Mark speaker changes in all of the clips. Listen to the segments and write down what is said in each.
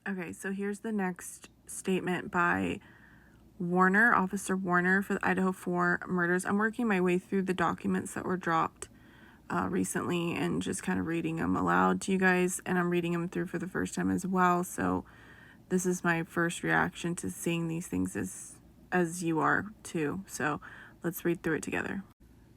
Speaker 1: Okay, so here's the next statement by Warner, Officer Warner for the Idaho 4 murders. I'm working my way through the documents that were dropped recently and just kind of reading them aloud to you guys, and I'm reading them through for the first time as well, so this is my first reaction to seeing these things as you are too. So let's read through it together.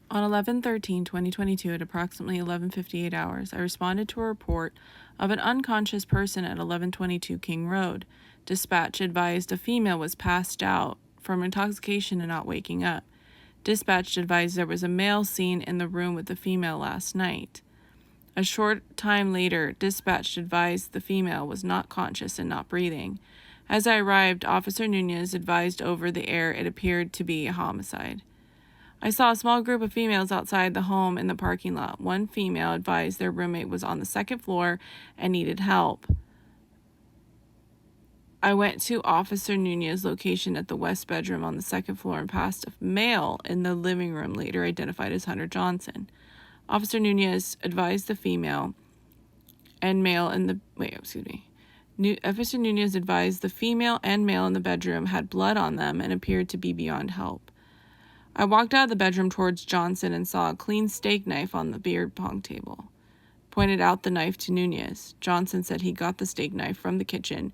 Speaker 1: On 11/13/2022 at approximately 11:58 hours, I responded to a report of an unconscious person at 1122 King Road. Dispatch advised a female was passed out from intoxication and not waking up. Dispatch advised there was a male seen in the room with the female last night. A short time later, dispatch advised the female was not conscious and not breathing. As I arrived, Officer Nunez advised over the air it appeared to be a homicide. I saw a small group of females outside the home in the parking lot. One female advised their roommate was on the second floor and needed help. I went to Officer Nunez's location at the west bedroom on the second floor and passed a male in the living room, later identified as Hunter Johnson. Officer Nunez advised the female and male in the... Officer Nunez advised the female and male in the bedroom had blood on them and appeared to be beyond help. I walked out of the bedroom towards Johnson and saw a clean steak knife on the beer pong table. Pointed out the knife to Nunez. Johnson said he got the steak knife from the kitchen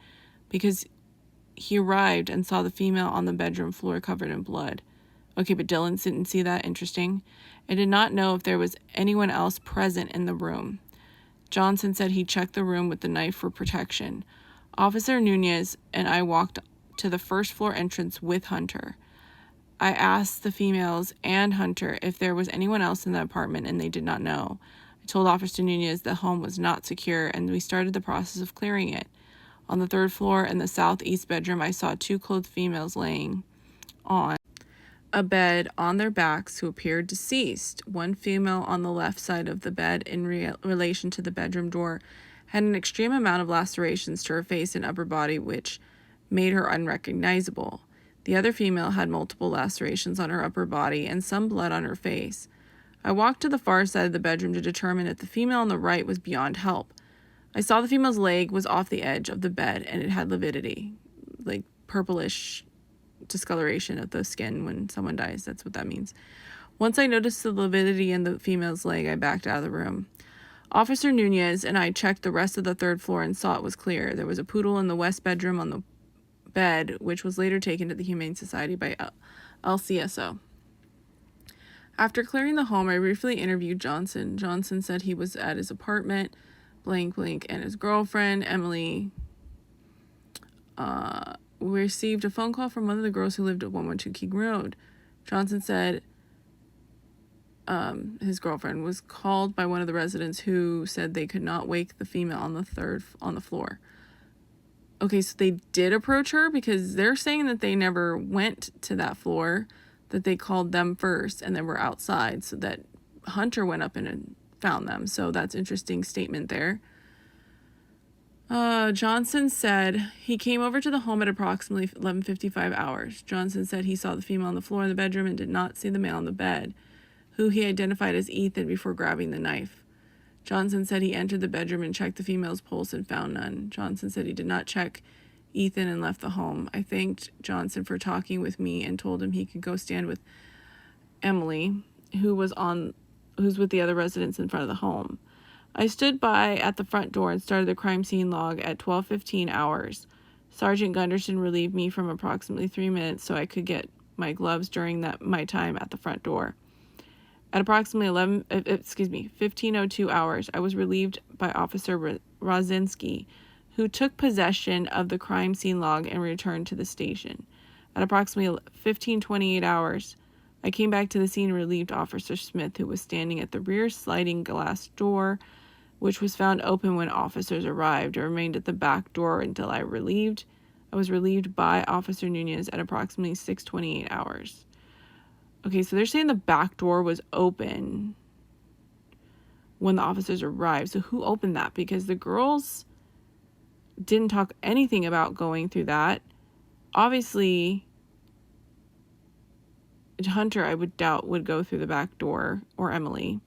Speaker 1: because he arrived and saw the female on the bedroom floor covered in blood. Okay, but Dylan didn't see that. Interesting. I did not know if there was anyone else present in the room. Johnson said he checked the room with the knife for protection. Officer Nunez and I walked to the first floor entrance with Hunter. I asked the females and Hunter if there was anyone else in the apartment, and they did not know. I told Officer Nunez the home was not secure, and we started the process of clearing it. On the third floor in the southeast bedroom, I saw two clothed females laying on a bed on their backs who appeared deceased. One female on the left side of the bed in relation to the bedroom door had an extreme amount of lacerations to her face and upper body, which made her unrecognizable. The other female had multiple lacerations on her upper body and some blood on her face. I walked to the far side of the bedroom to determine if the female on the right was beyond help. I saw the female's leg was off the edge of the bed and it had lividity, like purplish discoloration of the skin when someone dies. That's what that means. Once I noticed the lividity in the female's leg, I backed out of the room. Officer Nunez and I checked the rest of the third floor and saw it was clear. There was a poodle in the west bedroom on the bed, which was later taken to the Humane Society by LCSO. After clearing the home, I briefly interviewed Johnson. Johnson said he was at his apartment, blank, and his girlfriend, Emily, received a phone call from one of the girls who lived at 112 King Road. Johnson said his girlfriend was called by one of the residents who said they could not wake the female on the floor. Okay, so they did approach her, because they're saying that they never went to that floor, that they called them first and then were outside, so that Hunter went up and found them. So that's an interesting statement there. Johnson said he came over to the home at approximately 11:55 hours. Johnson said he saw the female on the floor in the bedroom and did not see the male on the bed, who he identified as Ethan, before grabbing the knife. Johnson said he entered the bedroom and checked the female's pulse and found none. Johnson said he did not check Ethan and left the home. I thanked Johnson for talking with me and told him he could go stand with Emily, who's with the other residents in front of the home. I stood by at the front door and started the crime scene log at 12:15 hours. Sergeant Gunderson relieved me from approximately 3 minutes so I could get my gloves during my time at the front door. At approximately 15:02 hours, I was relieved by Officer Rosinski, who took possession of the crime scene log and returned to the station. At approximately 15:28 hours, I came back to the scene and relieved Officer Smith, who was standing at the rear sliding glass door, which was found open when officers arrived, and remained at the back door until I was relieved by Officer Nunez at approximately 6:28 hours. Okay, so they're saying the back door was open when the officers arrived. So who opened that? Because the girls didn't talk anything about going through that. Obviously, Hunter, I would doubt, would go through the back door, or Emily.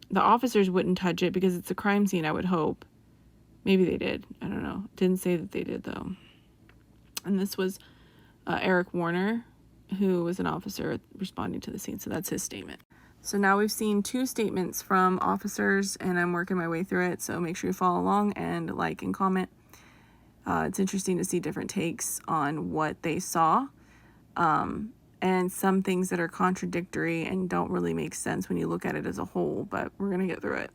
Speaker 1: The officers wouldn't touch it because it's a crime scene, I would hope. Maybe they did. I don't know. Didn't say that they did, though. And this was Eric Warner, who was an officer responding to the scene. So that's his statement. So now we've seen 2 statements from officers, and I'm working my way through it. So make sure you follow along and like and comment. It's interesting to see different takes on what they saw, and some things that are contradictory and don't really make sense when you look at it as a whole, but we're going to get through it.